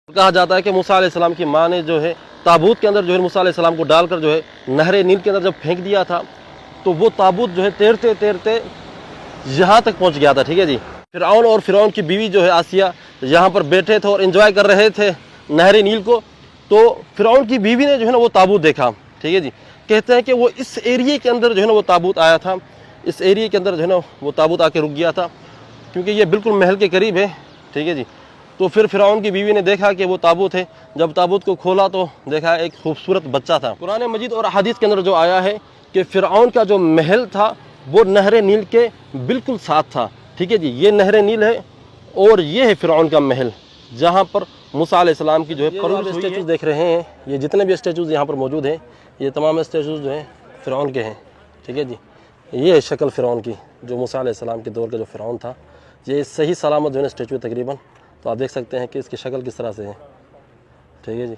کہا جاتا ہے کہ موسیٰ علیہ السلام کی ماں نے جو ہے تابوت کے اندر جو ہے موسیٰ علیہ السلام کو ڈال کر جو ہے نہر نیل کے اندر جب پھینک دیا تھا تو وہ تابوت جو ہے تیرتے تیرتے یہاں تک پہنچ گیا تھا. ٹھیک ہے جی. فرعون اور فرعون کی بیوی جو ہے آسیہ یہاں پر بیٹھے تھے اور انجوائے کر رہے تھے نہر نیل کو. تو فرعون کی بیوی نے جو ہے نا وہ تابوت دیکھا. ٹھیک ہے جی. کہتے ہیں کہ وہ اس ایریے کے اندر جو ہے نا وہ تابوت آیا تھا. اس ایریے کے اندر جو ہے نا وہ تابوت آ کے رک گیا تھا کیونکہ یہ بالکل محل کے قریب ہے. ٹھیک ہے جی. تو پھر فرعون کی بیوی نے دیکھا کہ وہ تابوت ہے. جب تابوت کو کھولا تو دیکھا ایک خوبصورت بچہ تھا. قرآن مجید اور احادیث کے اندر جو آیا ہے کہ فرعون کا جو محل تھا وہ نہر نیل کے بالکل ساتھ تھا. ٹھیک ہے جی. یہ نہر نیل ہے اور یہ ہے فرعون کا محل جہاں پر موسیٰ علیہ السلام کی جو ہے پرورش اسٹیچوز دیکھ رہے ہیں. یہ جتنے بھی اسٹیچوز یہاں پر موجود ہیں یہ تمام اسٹیچوز جو ہیں فرعون کے ہیں. ٹھیک ہے جی. یہ ہے شکل فرعون کی جو موسیٰ علیہ السلام کے دور کا جو فرعون تھا. یہ صحیح سلامت جو ہے اسٹیچو تقریباً. تو آپ دیکھ سکتے ہیں کہ اس کی شکل کس طرح سے ہے. ٹھیک ہے جی.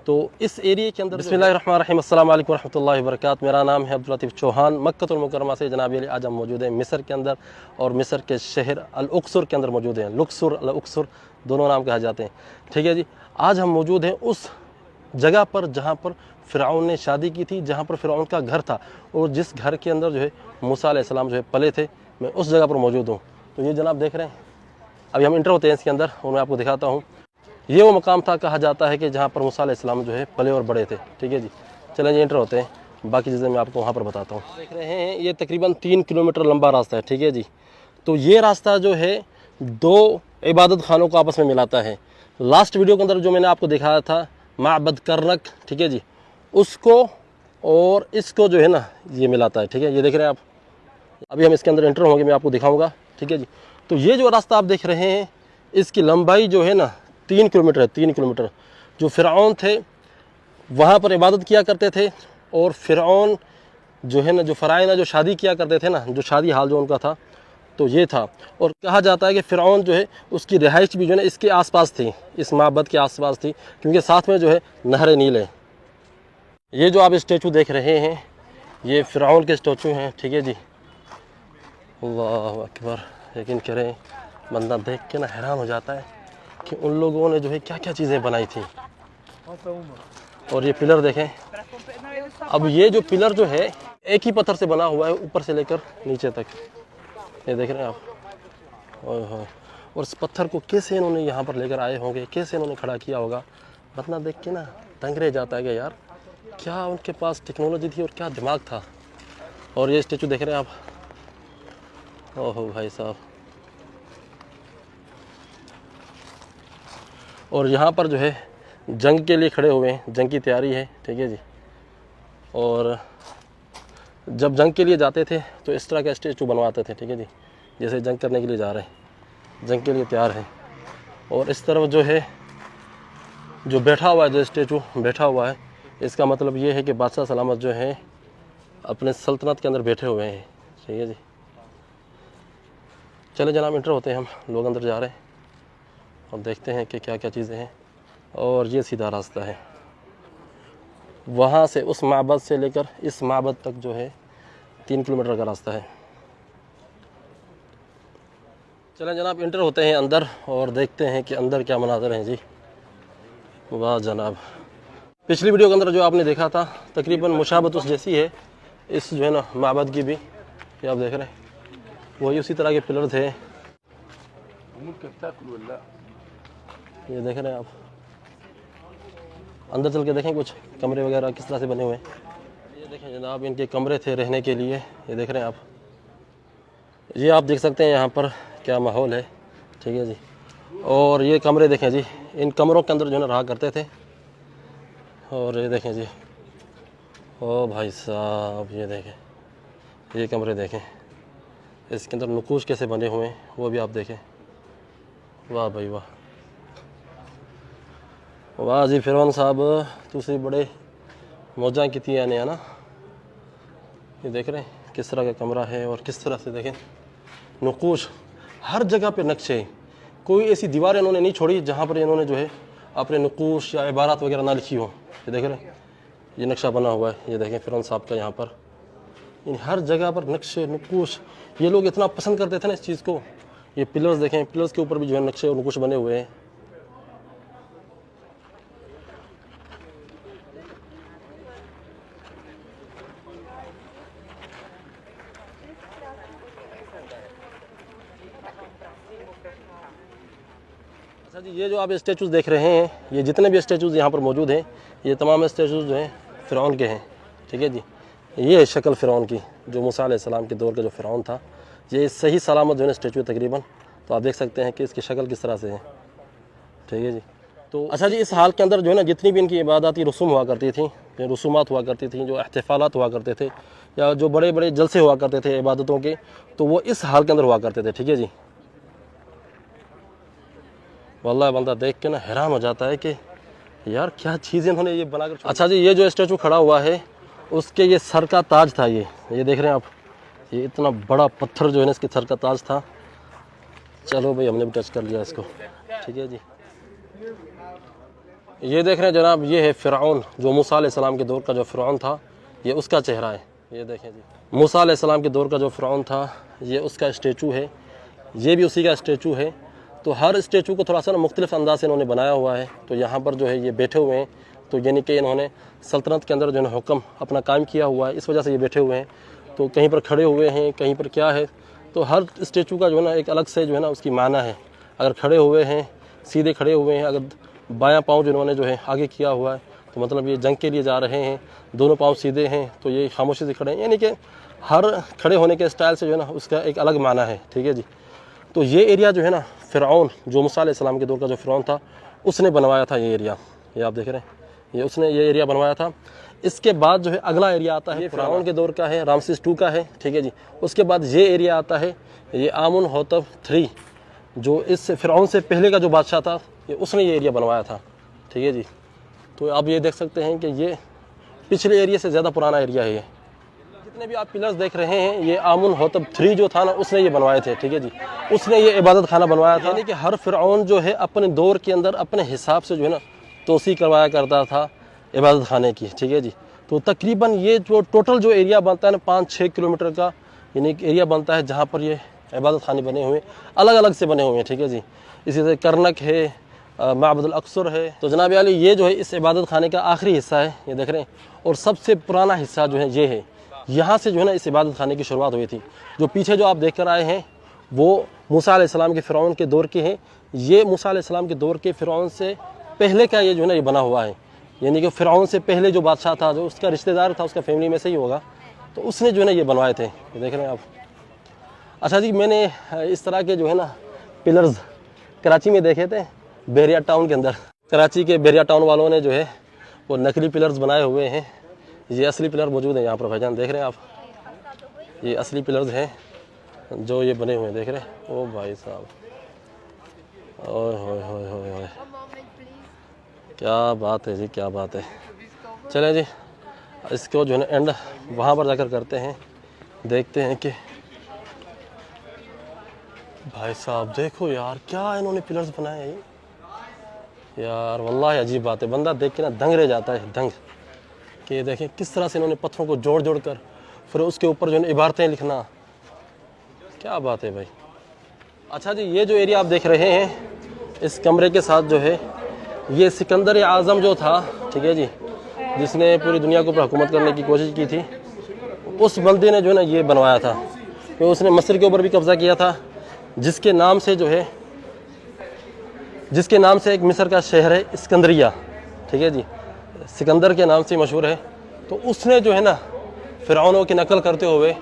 تو اس ایریے کے اندر بسم اللہ الرحمن الرحیم. السلام علیکم ورحمۃ اللہ وبرکاتہ. میرا نام ہے عبداللطیف چوہان. مکۃ المکرمہ سے جناب علی آج ہم موجود ہیں مصر کے اندر اور مصر کے شہر الاقصر کے اندر موجود ہیں. لکسر الاقصر دونوں نام کہا جاتے ہیں. ٹھیک ہے جی. آج ہم موجود ہیں اس جگہ پر جہاں پر فرعون نے شادی کی تھی, جہاں پر فرعون کا گھر تھا اور جس گھر کے اندر جو ہے موسیٰ علیہ السلام جو ہے پلے تھے. میں اس جگہ پر موجود ہوں. تو یہ جناب دیکھ رہے ہیں ابھی ہم انٹر ہوتے ہیں اس کے اندر اور میں آپ کو دکھاتا ہوں. یہ وہ مقام تھا کہا جاتا ہے کہ جہاں پر موسیٰ علیہ السلام جو ہے پلے اور بڑے تھے. ٹھیک ہے جی. چلیں جی انٹر ہوتے ہیں, باقی چیزیں میں آپ کو وہاں پر بتاتا ہوں. دیکھ رہے ہیں یہ تقریباً 3 کلومیٹر لمبا راستہ ہے. ٹھیک ہے جی. تو یہ راستہ جو ہے 2 عبادت خانوں کو آپس میں ملاتا ہے. لاسٹ ویڈیو کے اندر جو میں نے آپ کو دکھایا تھا معبد کرنک, ٹھیک ہے جی, اس کو اور اس کو جو ہے نا یہ ملاتا ہے. ٹھیک ہے. یہ دیکھ رہے ہیں آپ. ابھی ہم اس کے اندر انٹر ہوں گے, میں آپ کو دکھاؤں گا. ٹھیک ہے جی. تو یہ جو راستہ آپ دیکھ رہے ہیں اس کی لمبائی جو ہے نا 3 کلومیٹر ہے. 3 کلومیٹر. جو فرعون تھے وہاں پر عبادت کیا کرتے تھے اور فرعون جو ہے نا جو فرائض جو شادی کیا کرتے تھے نا, جو شادی حال جو ان کا تھا تو یہ تھا. اور کہا جاتا ہے کہ فرعون جو ہے اس کی رہائش بھی جو ہے نا اس کے آس پاس تھی, اس معبد کے آس پاس تھی کیونکہ ساتھ میں جو ہے نہر نیل ہے. یہ جو آپ اسٹیچو دیکھ رہے ہیں یہ فرعون کے اسٹیچو ہیں. ٹھیک ہے جی. اللہ اکبر. لیکن کریں بندہ دیکھ کے نا حیران ہو جاتا ہے کہ ان لوگوں نے جو ہے کیا کیا چیزیں بنائی تھیں. اور یہ پلر دیکھیں. اب یہ جو پلر جو ہے ایک ہی پتھر سے بنا ہوا ہے اوپر سے لے کر نیچے تک. یہ دیکھ رہے ہیں آپ. اور اس پتھر کو کیسے انہوں نے یہاں پر لے کر آئے ہوں گے, کیسے انہوں نے کھڑا کیا ہوگا. بندہ دیکھ کے نا دنگ رہ جاتا ہے کہ یار کیا ان کے پاس ٹیکنالوجی تھی اور کیا دماغ تھا. اور یہ اسٹیچو دیکھ رہے ہیں آپ. اوہ بھائی صاحب. اور یہاں پر جو ہے جنگ کے لیے کھڑے ہوئے ہیں, جنگ کی تیاری ہے. ٹھیک ہے جی. اور جب جنگ کے لیے جاتے تھے تو اس طرح کا اسٹیچو بنواتے تھے. ٹھیک ہے جی. جیسے جنگ کرنے کے لیے جا رہے ہیں, جنگ کے لیے تیار ہیں. اور اس طرف جو ہے جو بیٹھا ہوا ہے, جو اسٹیچو بیٹھا ہوا ہے, اس کا مطلب یہ ہے کہ بادشاہ سلامت جو ہیں اپنے سلطنت کے اندر بیٹھے ہوئے ہیں. ٹھیک ہے جی. چلے جناب انٹر ہوتے ہیں ہم. لوگ اندر جا رہے ہیں اور دیکھتے ہیں کہ کیا کیا چیزیں ہیں. اور یہ سیدھا راستہ ہے وہاں سے اس معبد سے لے کر اس معبد تک جو ہے 3 کلومیٹر کا راستہ ہے. چلیں جناب انٹر ہوتے ہیں اندر اور دیکھتے ہیں کہ اندر کیا مناظر ہیں. جی واہ جناب. پچھلی ویڈیو کے اندر جو آپ نے دیکھا تھا تقریباً مشابہت اس جیسی ہے اس جو ہے نا معبد کی بھی. یہ آپ دیکھ رہے ہیں وہی اسی طرح کے پلر تھے. یہ دیکھ رہے ہیں آپ. اندر چل کے دیکھیں کچھ کمرے وغیرہ کس طرح سے بنے ہوئے ہیں. یہ دیکھیں جناب ان کے کمرے تھے رہنے کے لیے. یہ دیکھ رہے ہیں آپ. یہ آپ دیکھ سکتے ہیں یہاں پر کیا ماحول ہے. ٹھیک ہے جی. اور یہ کمرے دیکھیں جی, ان کمروں کے اندر جو ہے نا رہا کرتے تھے. اور یہ دیکھیں جی, او بھائی صاحب یہ دیکھیں, یہ کمرے دیکھیں, اس کے اندر نقوش کیسے بنے ہوئے ہیں وہ بھی آپ دیکھیں. واہ بھائی واہ. واہ جی فرعون صاحب تسی بڑے موجاں کیتی ہیں ہے نا. یہ دیکھ رہے ہیں کس طرح کا کمرہ ہے اور کس طرح سے دیکھیں نقوش ہر جگہ پہ نقشے. کوئی ایسی دیوار انہوں نے نہیں چھوڑی جہاں پر انہوں نے جو ہے اپنے نقوش یا عبارات وغیرہ نہ لکھی ہو. یہ دیکھ رہے ہیں یہ نقشہ بنا ہوا ہے. یہ دیکھیں فرعون صاحب کا یہاں پر ہر جگہ پر نقشے نقوش. یہ لوگ اتنا پسند کرتے تھے نا اس چیز کو. یہ پلرز دیکھیں, پلرز کے اوپر بھی جو ہے نقشے اور نقوش بنے ہوئے ہیں. اچھا جی، یہ جو آپ اسٹیچوز دیکھ رہے ہیں، یہ جتنے بھی اسٹیچوز یہاں پر موجود ہیں، یہ تمام اسٹیچوز جو ہیں فرعون کے ہیں، ٹھیک ہے جی۔ یہ ہے شکل فرعون کی، جو موسیٰ علیہ السلام کے دور کا جو فرعون تھا، یہ صحیح سلامت جو ہے اسٹیچو تقریباً، تو آپ دیکھ سکتے ہیں کہ اس کی شکل کس طرح سے ہے، ٹھیک ہے جی۔ تو اچھا جی، اس حال کے اندر جو ہے نا جتنی بھی ان کی عباداتی رسوم ہوا کرتی تھیں، رسومات ہوا کرتی تھیں، جو احتفالات ہوا کرتے تھے، یا جو بڑے بڑے جلسے ہوا کرتے تھے عبادتوں کے، تو وہ اس حال کے اندر ہوا کرتے تھے، ٹھیک ہے جی۔ واللہ بندہ دیکھ کے نا حیران ہو جاتا ہے کہ یار کیا چیزیں انہوں نے یہ بنا کر۔ اچھا جی، یہ جو اسٹیچو کھڑا ہوا ہے، اس کے یہ سر کا تاج تھا، یہ دیکھ رہے ہیں آپ، یہ اتنا بڑا پتھر جو ہے نا اس کے سر کا تاج تھا۔ چلو بھائی، ہم نے بھی ٹچ کر لیا اس کو، ٹھیک ہے جی۔ یہ دیکھ رہے ہیں جناب، یہ ہے فرعون، جو موسیٰ علیہ السلام کے دور کا جو فرعون تھا، یہ اس کا چہرہ ہے، یہ دیکھیں جی۔ موسیٰ علیہ السلام کے دور کا جو فرعون تھا، یہ اس کا اسٹیچو ہے، یہ بھی اسی کا اسٹیچو ہے۔ تو ہر اسٹیچو کو تھوڑا سا نا مختلف انداز سے انہوں نے بنایا ہوا ہے۔ تو یہاں پر جو ہے یہ بیٹھے ہوئے ہیں، تو یعنی کہ انہوں نے سلطنت کے اندر جو ہے حکم اپنا قائم کیا ہوا ہے، اس وجہ سے یہ بیٹھے ہوئے ہیں۔ تو کہیں پر کھڑے ہوئے ہیں، کہیں پر کیا ہے، تو ہر اسٹیچو کا جو ہے نا ایک الگ سے جو ہے نا اس کی معنی ہے۔ اگر کھڑے ہوئے ہیں، سیدھے کھڑے ہوئے ہیں، اگر بایاں پاؤں جنہوں نے جو ہے آگے کیا ہوا ہے، تو مطلب یہ جنگ کے لیے جا رہے ہیں، دونوں پاؤں سیدھے ہیں، تو یہ خاموشی سے کھڑے ہیں، یعنی کہ ہر کھڑے ہونے کے اسٹائل سے جو ہے نا اس کا ایک الگ معنی ہے، ٹھیک ہے جی۔ تو یہ ایریا جو ہے نا فرعون، جو موسیٰ علیہ السلام کے دور کا جو فرعون تھا، اس نے بنوایا تھا یہ ایریا، یہ آپ دیکھ رہے ہیں، یہ اس نے یہ ایریا بنوایا تھا۔ اس کے بعد جو ہے اگلا ایریا آتا ہے، یہ فرعون کے دور کا ہے، رامسیس II کا ہے، ٹھیک ہے جی۔ اس کے بعد یہ ایریا آتا ہے، یہ آمن ہوتب III، جو اس فرعون سے پہلے کا جو بادشاہ تھا، اس نے یہ ایریا بنوایا تھا، ٹھیک ہے جی۔ تو آپ یہ دیکھ سکتے ہیں کہ یہ پچھلے ایریا سے زیادہ پرانا ایریا ہے۔ یہ جتنے بھی آپ پلرز دیکھ رہے ہیں، یہ آمن ہوتب III جو تھا نا، اس نے یہ بنوائے تھے، ٹھیک ہے جی۔ اس نے یہ عبادت خانہ بنوایا تھا، یعنی کہ ہر فرعون جو ہے اپنے دور کے اندر اپنے حساب سے جو ہے نا توسیع کروایا کرتا تھا عبادت خانے کی، ٹھیک ہے جی۔ تو تقریباً یہ جو ٹوٹل جو ایریا بنتا ہے نا 5-6 کلومیٹر کا، یعنی ایک ایریا بنتا ہے جہاں پر یہ عبادت خانے بنے ہوئے ہیں، الگ الگ سے بنے ہوئے ہیں، ٹھیک ہے جی۔ اسی طرح کرنک ہے، معبد الاقصر ہے۔ تو جناب عالی، یہ جو ہے اس عبادت خانے کا آخری حصہ ہے، یہ دیکھ رہے ہیں، اور سب سے پرانا حصہ جو ہے یہ ہے، یہاں سے جو ہے نا اس عبادت خانے کی شروعات ہوئی تھی۔ جو پیچھے جو آپ دیکھ کر آئے ہیں، وہ موسیٰ علیہ السلام کے فرعون کے دور کے ہیں۔ یہ موسیٰ علیہ السلام کے دور کے فرعون سے پہلے کا یہ جو ہے نا یہ بنا ہوا ہے، یعنی کہ فرعون سے پہلے جو بادشاہ تھا، جو اس کا رشتہ دار تھا، اس کا فیملی میں سے ہی ہوگا، تو اس نے جو ہے نا یہ بنوائے تھے، یہ دیکھ رہے ہیں آپ۔ اچھا جی، میں نے اس طرح کے جو ہے نا پلرز کراچی میں دیکھے تھے، بحریہ ٹاؤن کے اندر۔ کراچی کے بحریہ ٹاؤن والوں نے جو ہے وہ نقلی پلرز بنائے ہوئے ہیں، یہ اصلی پلر موجود ہیں یہاں پر، بھائی جان دیکھ رہے ہیں آپ، یہ اصلی پلرز ہیں جو یہ بنے ہوئے ہیں، دیکھ رہے ہیں۔ او بھائی صاحب، اوہ ہوئے ہوئے ہوئے ہوئے، کیا بات ہے جی، کیا بات ہے۔ چلیں جی، اس کو جو ہے نا اینڈ وہاں پر جا کر کرتے ہیں، دیکھتے ہیں کہ بھائی صاحب دیکھو یار کیا انہوں نے پلرز بنائے ہیں یار، واللہ عجیب بات ہے، بندہ دیکھ کے نا دنگ رہ جاتا ہے، دنگ، کہ دیکھیں کس طرح سے انہوں نے پتھروں کو جوڑ جوڑ کر پھر اس کے اوپر جو ہے عبارتیں لکھنا، کیا بات ہے بھائی۔ اچھا جی، یہ جو ایریا آپ دیکھ رہے ہیں، اس کمرے کے ساتھ جو ہے یہ سکندر اعظم جو تھا، ٹھیک ہے جی، جس نے پوری دنیا کے اوپر حکومت کرنے کی کوشش کی تھی، اس بندے نے جو ہے نا یہ بنوایا تھا، کہ اس نے مصر کے اوپر بھی قبضہ کیا تھا، جس کے نام سے جو ہے، جس کے نام سے ایک مصر کا شہر ہے اسکندریہ، ٹھیک ہے جی، سکندر کے نام سے مشہور ہے۔ تو اس نے جو ہے نا فرعونوں کی نقل کرتے ہوئے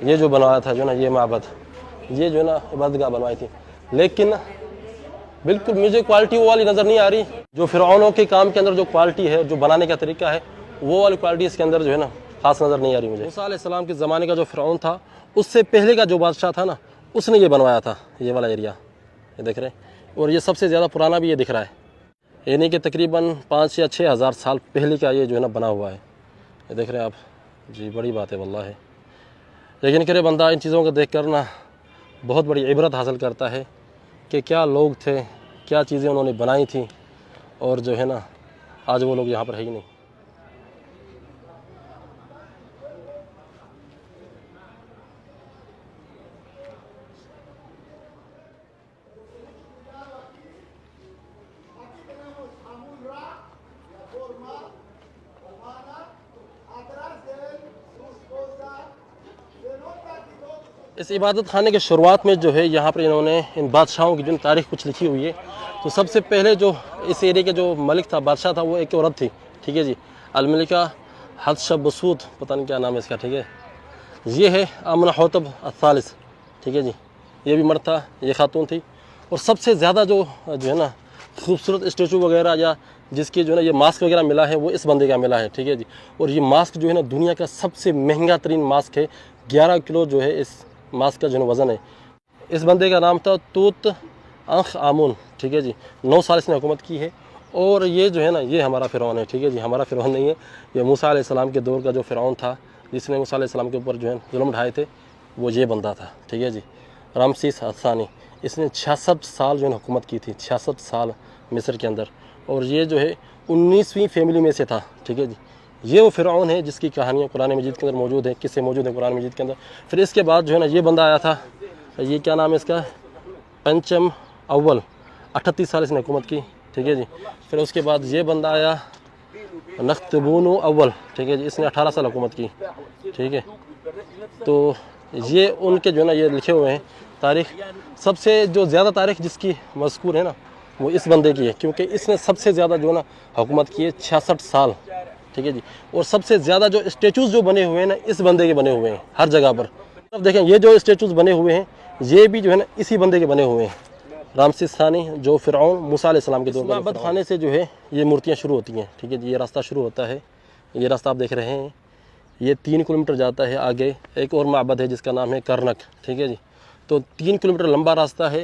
یہ جو بنوایا تھا جو نا یہ معبد، یہ جو ہے نا عبادت گاہ بنوائی تھی، لیکن بالکل مجھے کوالٹی وہ والی نظر نہیں آ رہی جو فرعونوں کے کام کے اندر جو کوالٹی ہے، جو بنانے کا طریقہ ہے، وہ والی کوالٹی اس کے اندر جو ہے نا خاص نظر نہیں آ رہی مجھے۔ موسیٰ علیہ السلام کے زمانے کا جو فرعون تھا، اس سے پہلے کا جو بادشاہ تھا نا، اس نے یہ بنوایا تھا، یہ والا ایریا، یہ دیکھ رہے ہیں، اور یہ سب سے زیادہ پرانا بھی یہ دکھ رہا ہے، یعنی کہ تقریباً 5 یا 6 ہزار سال پہلے کا یہ جو ہے نا بنا ہوا ہے، یہ دیکھ رہے ہیں آپ جی، بڑی بات ہے واللہ ہے۔ لیکن کرے بندہ ان چیزوں کو دیکھ کر نا بہت بڑی عبرت حاصل کرتا ہے کہ کیا لوگ تھے، کیا چیزیں انہوں نے بنائی تھیں، اور جو ہے نا آج وہ لوگ یہاں پر ہے ہی نہیں۔ اس عبادت خانے کے شروعات میں جو ہے یہاں پر انہوں نے ان بادشاہوں کی جو تاریخ کچھ لکھی ہوئی ہے، تو سب سے پہلے جو اس ایریا کے جو ملک تھا، بادشاہ تھا، وہ ایک عورت تھی، ٹھیک ہے جی، الملکہ حتشبسوت، پتہ نہیں کیا نام ہے اس کا، ٹھیک ہے. یہ ہے آمنحوتب الثالث، ٹھیک ہے جی، یہ بھی مرد تھا، یہ خاتون تھی. اور سب سے زیادہ جو ہے نا خوبصورت اسٹیچو وغیرہ یا جس کی جو ہے نا یہ ماسک وغیرہ ملا ہے وہ اس بندے کا ملا ہے، ٹھیک ہے جی. اور یہ ماسک جو ہے نا دنیا کا سب سے مہنگا ترین ماسک ہے، 11 کلو جو ہے اس ماسک کا جو ہے وزن ہے. اس بندے کا نام تھا توت عنخ آمون، ٹھیک ہے جی. 9 سال اس نے حکومت کی ہے. اور یہ جو ہے نا یہ ہمارا فرعون ہے، ٹھیک ہے جی، ہمارا فرعون نہیں ہے، یہ موسیٰ علیہ السلام کے دور کا جو فرعون تھا جس نے موسیٰ علیہ السلام کے اوپر جو ہے ظلم ڈھائے تھے، وہ یہ بندہ تھا، ٹھیک ہے جی، رامسیس الثانی. اس نے 66 سال جو ہے حکومت کی تھی، 66 سال مصر کے اندر. اور یہ جو ہے 19ویں فیملی میں سے تھا، ٹھیک ہے جی. یہ وہ فرعون ہے جس کی کہانیاں قرآن مجید کے اندر موجود ہیں، قصے موجود ہیں قرآن مجید کے اندر. پھر اس کے بعد جو ہے نا یہ بندہ آیا تھا، یہ کیا نام ہے اس کا، پنچم اول، 38 سال اس نے حکومت کی، ٹھیک ہے جی. پھر اس کے بعد یہ بندہ آیا نختبون اول، ٹھیک ہے جی، اس نے 18 سال حکومت کی، ٹھیک ہے. تو یہ ان کے جو ہے نا یہ لکھے ہوئے ہیں تاریخ. سب سے جو زیادہ تاریخ جس کی مذکور ہے نا وہ اس بندے کی ہے، کیونکہ اس نے سب سے زیادہ جو ہے نا حکومت کی ہے، 66 سال، ٹھیک ہے جی. اور سب سے زیادہ جو اسٹیچوز جو بنے ہوئے ہیں نا اس بندے کے بنے ہوئے ہیں ہر جگہ پر. اب دیکھیں یہ جو اسٹیچوز بنے ہوئے ہیں یہ بھی جو ہے نا اسی بندے کے بنے ہوئے ہیں، رامسیس ثانی جو فرعون موسیٰ علیہ السلام کے دور کا. معبد خانے سے جو ہے یہ مورتیاں شروع ہوتی ہیں، ٹھیک ہے جی. یہ راستہ شروع ہوتا ہے، یہ راستہ آپ دیکھ رہے ہیں، یہ 3 کلومیٹر جاتا ہے آگے. ایک اور معبد ہے جس کا نام ہے کرنک، ٹھیک ہے جی. تو 3 کلومیٹر لمبا راستہ ہے.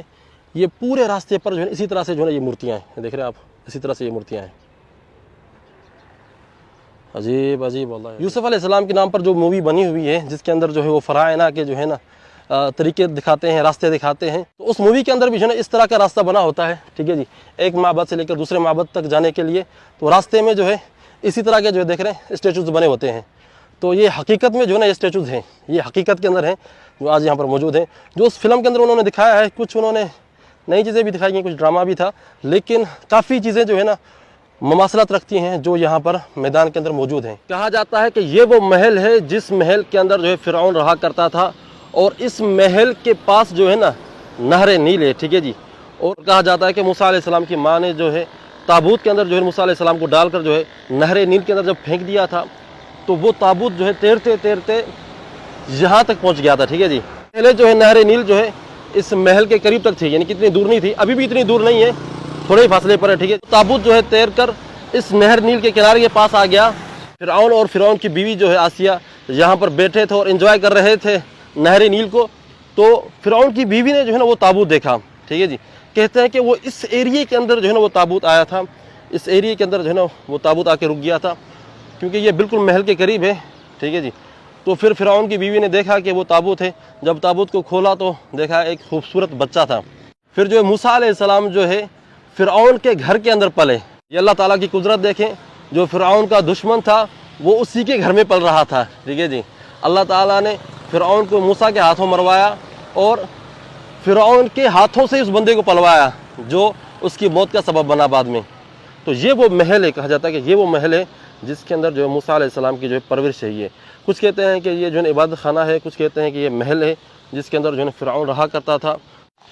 یہ پورے راستے پر جو ہے اسی طرح سے جو ہے نا یہ مورتیاں ہیں، دیکھ رہے ہیں آپ، اسی طرح سے یہ مورتیاں ہیں. عجیب عجیب واللہ. یوسف علیہ السلام کے نام پر جو مووی بنی ہوئی ہے جس کے اندر جو ہے وہ فراعنہ کے جو ہے نا طریقے دکھاتے ہیں، راستے دکھاتے ہیں، تو اس مووی کے اندر بھی جو ہے نا اس طرح کا راستہ بنا ہوتا ہے، ٹھیک ہے جی. ایک معبد سے لے کر دوسرے معبد تک جانے کے لیے تو راستے میں جو ہے اسی طرح کے جو ہے دیکھ رہے ہیں اسٹیچوز بنے ہوتے ہیں. تو یہ حقیقت میں جو ہے نا یہ اسٹیچوز ہیں، یہ حقیقت کے اندر ہیں جو آج یہاں پر موجود ہیں. جو اس فلم کے اندر انہوں نے دکھایا ہے، کچھ انہوں نے نئی چیزیں بھی دکھائی ہیں، کچھ ڈرامہ بھی تھا، لیکن کافی چیزیں جو ہے نا مماثلت رکھتی ہیں جو یہاں پر میدان کے اندر موجود ہیں. کہا جاتا ہے کہ یہ وہ محل ہے جس محل کے اندر جو ہے فرعون رہا کرتا تھا، اور اس محل کے پاس جو ہے نا نہر نیل ہے، ٹھیک ہے جی. اور کہا جاتا ہے کہ موسیٰ علیہ السلام کی ماں نے جو ہے تابوت کے اندر جو ہے موسیٰ علیہ السلام کو ڈال کر جو ہے نہر نیل کے اندر جب پھینک دیا تھا تو وہ تابوت جو ہے تیرتے تیرتے یہاں تک پہنچ گیا تھا، ٹھیک ہے جی. پہلے جو ہے نہر نیل جو ہے اس محل کے قریب تک تھی، یعنی کتنی دور نہیں تھی، ابھی بھی اتنی دور نہیں ہے، تھوڑے ہی فاصلے پر ہے، ٹھیک ہے. تابوت جو ہے تیر کر اس نہر نیل کے کنارے کے پاس آ گیا. فرعون اور فرعون کی بیوی جو ہے آسیہ یہاں پر بیٹھے تھے اور انجوائے کر رہے تھے نہر نیل کو. تو فرعون کی بیوی نے جو ہے نا وہ تابوت دیکھا، ٹھیک ہے جی. کہتے ہیں کہ وہ اس ایریے کے اندر جو ہے نا وہ تابوت آیا تھا، اس ایریے کے اندر جو ہے نا وہ تابوت آ کے رک گیا تھا، کیونکہ یہ بالکل محل کے قریب ہے، ٹھیک ہے جی. تو پھر فرعون کی بیوی نے دیکھا کہ وہ تابوت ہے. جب تابوت کو کھولا تو دیکھا ایک خوبصورت بچہ تھا. پھر جو ہے موسیٰ علیہ السلام جو ہے فرعون کے گھر کے اندر پلے. یہ اللہ تعالیٰ کی قدرت دیکھیں، جو فرعون کا دشمن تھا وہ اسی کے گھر میں پل رہا تھا، ٹھیک ہے جی. اللہ تعالیٰ نے فرعون کو موسیٰ کے ہاتھوں مروایا اور فرعون کے ہاتھوں سے اس بندے کو پلوایا جو اس کی موت کا سبب بنا بعد میں. تو یہ وہ محل ہے، کہا جاتا ہے کہ یہ وہ محل ہے جس کے اندر جو ہے موسیٰ علیہ السلام کی جو ہے پرورش ہے. یہ کچھ کہتے ہیں کہ یہ جو ہے عبادت خانہ ہے، کچھ کہتے ہیں کہ یہ محل ہے جس کے اندر جو ہے فرعون رہا کرتا تھا.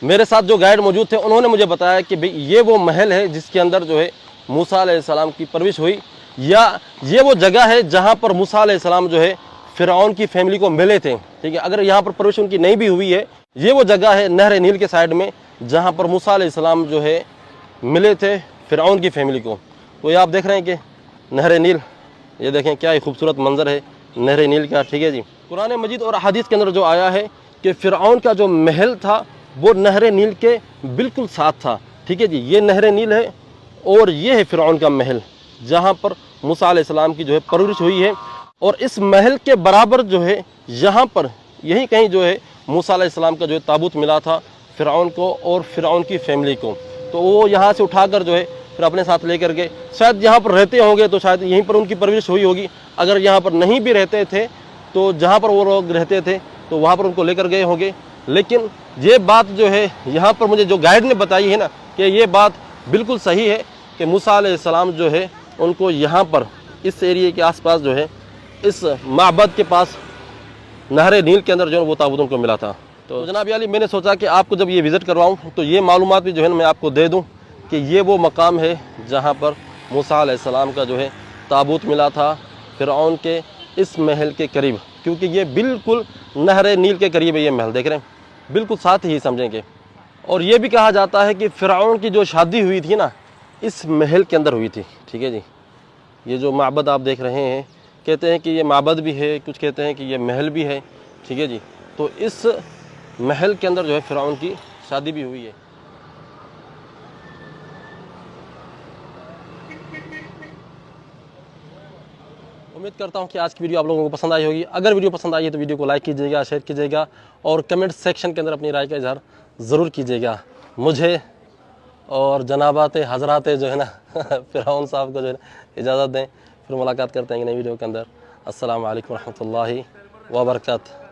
میرے ساتھ جو گائیڈ موجود تھے انہوں نے مجھے بتایا کہ بھئی یہ وہ محل ہے جس کے اندر جو ہے موسیٰ علیہ السلام کی پرورش ہوئی، یا یہ وہ جگہ ہے جہاں پر موسیٰ علیہ السلام جو ہے فرعون کی فیملی کو ملے تھے، ٹھیک ہے. اگر یہاں پر پرورش ان کی نہیں بھی ہوئی ہے، یہ وہ جگہ ہے نہر نیل کے سائیڈ میں جہاں پر موسیٰ علیہ السلام جو ہے ملے تھے فرعون کی فیملی کو. تو یہ آپ دیکھ رہے ہیں کہ نہر نیل، یہ دیکھیں کیا ہی خوبصورت منظر ہے نہر نیل کا، ٹھیک ہے جی. قرآن مجید اور احادیث کے اندر جو آیا ہے کہ فرعون کا جو محل تھا وہ نہر نیل کے بالکل ساتھ تھا، ٹھیک ہے جی. یہ نہر نیل ہے اور یہ ہے فرعون کا محل جہاں پر موسیٰ علیہ السلام کی جو ہے پرورش ہوئی ہے. اور اس محل کے برابر جو ہے یہاں پر یہی کہیں جو ہے موسیٰ علیہ السلام کا جو ہے تابوت ملا تھا فرعون کو اور فرعون کی فیملی کو. تو وہ یہاں سے اٹھا کر جو ہے پھر اپنے ساتھ لے کر گئے. شاید یہاں پر رہتے ہوں گے تو شاید یہیں پر ان کی پرورش ہوئی ہوگی. اگر یہاں پر نہیں بھی رہتے تھے تو جہاں پر وہ لوگ رہتے تھے تو وہاں پر ان کو لے کر گئے ہوں گے. لیکن یہ بات جو ہے یہاں پر مجھے جو گائیڈ نے بتائی ہے نا کہ یہ بات بالکل صحیح ہے کہ موسیٰ علیہ السلام جو ہے ان کو یہاں پر اس ایریے کے آس پاس جو ہے اس معبد کے پاس نہر نیل کے اندر جو ہے وہ تابوت ان کو ملا تھا. تو جناب علی میں نے سوچا کہ آپ کو جب یہ وزٹ کرواؤں تو یہ معلومات بھی جو ہے میں آپ کو دے دوں کہ یہ وہ مقام ہے جہاں پر موسیٰ علیہ السلام کا جو ہے تابوت ملا تھا فرعون کے اس محل کے قریب، کیونکہ یہ بالکل نہر نیل کے قریب ہے یہ محل، دیکھ رہے ہیں بالکل ساتھ ہی سمجھیں گے۔ اور یہ بھی کہا جاتا ہے کہ فرعون کی جو شادی ہوئی تھی نا اس محل کے اندر ہوئی تھی، ٹھیک ہے جی۔ یہ جو معبد آپ دیکھ رہے ہیں کہتے ہیں کہ یہ معبد بھی ہے، کچھ کہتے ہیں کہ یہ محل بھی ہے، ٹھیک ہے جی۔ تو اس محل کے اندر جو ہے فرعون کی شادی بھی ہوئی ہے۔ امید کرتا ہوں کہ آج کی ویڈیو آپ لوگوں کو پسند آئی ہوگی۔ اگر ویڈیو پسند آئی ہے تو ویڈیو کو لائک کیجیے گا، شیئر کیجیے گا اور کمنٹ سیکشن کے اندر اپنی رائے کا اظہار ضرور کیجیے گا۔ مجھے اور جنابات حضرات جو ہے نا فرعون صاحب کو جو ہے نا اجازت دیں، پھر ملاقات کرتے ہیں نئی ویڈیو کے اندر۔ السلام علیکم ورحمۃ اللہ وبرکاتہ۔